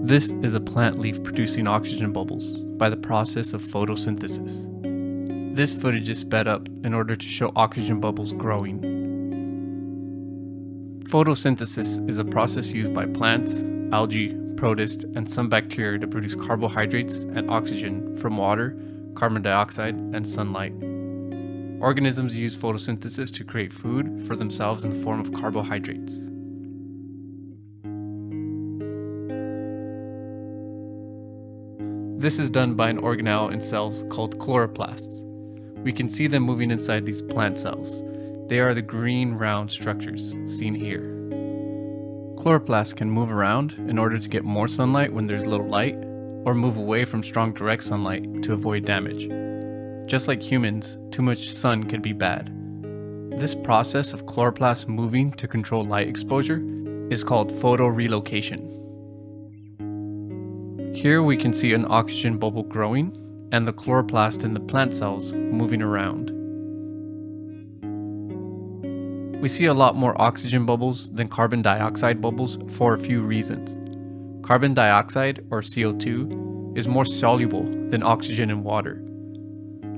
This is a plant leaf producing oxygen bubbles by the process of photosynthesis. This footage is sped up in order to show oxygen bubbles growing. Photosynthesis is a process used by plants, algae, protists, and some bacteria to produce carbohydrates and oxygen from water, carbon dioxide, and sunlight. Organisms use photosynthesis to create food for themselves in the form of carbohydrates. This is done by an organelle in cells called chloroplasts. We can see them moving inside these plant cells. They are the green round structures seen here. Chloroplasts can move around in order to get more sunlight when there's little light, or move away from strong direct sunlight to avoid damage. Just like humans, too much sun can be bad. This process of chloroplasts moving to control light exposure is called photorelocation. Here we can see an oxygen bubble growing and the chloroplast in the plant cells moving around. We see a lot more oxygen bubbles than carbon dioxide bubbles for a few reasons. Carbon dioxide, or CO2, is more soluble than oxygen in water.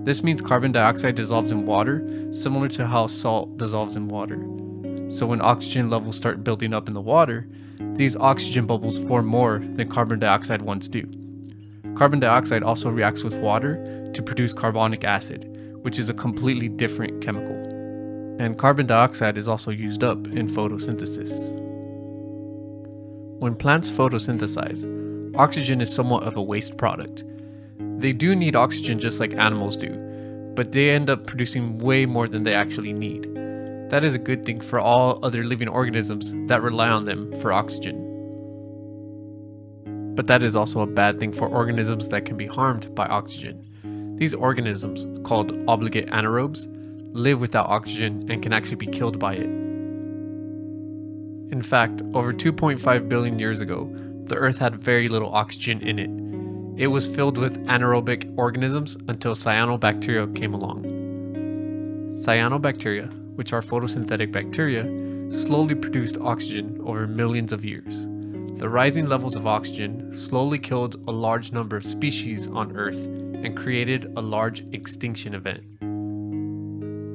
This means carbon dioxide dissolves in water, similar to how salt dissolves in water. So when oxygen levels start building up in the water, these oxygen bubbles form more than carbon dioxide ones do. Carbon dioxide also reacts with water to produce carbonic acid, which is a completely different chemical. And carbon dioxide is also used up in photosynthesis. When plants photosynthesize, oxygen is somewhat of a waste product. They do need oxygen just like animals do, but they end up producing way more than they actually need. That is a good thing for all other living organisms that rely on them for oxygen. But that is also a bad thing for organisms that can be harmed by oxygen. These organisms, called obligate anaerobes, live without oxygen and can actually be killed by it. In fact, over 2.5 billion years ago, the Earth had very little oxygen in it. It was filled with anaerobic organisms until cyanobacteria came along. Cyanobacteria, which are photosynthetic bacteria, slowly produced oxygen over millions of years. The rising levels of oxygen slowly killed a large number of species on Earth and created a large extinction event.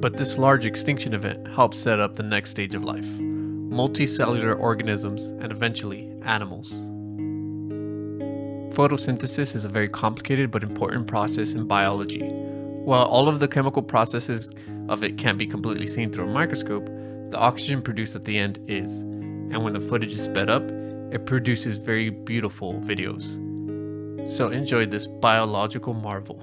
But this large extinction event helped set up the next stage of life: multicellular organisms and eventually animals. Photosynthesis is a very complicated but important process in biology. While all of the chemical processes of it can't be completely seen through a microscope, the oxygen produced at the end is, and when the footage is sped up, it produces very beautiful videos. So enjoy this biological marvel.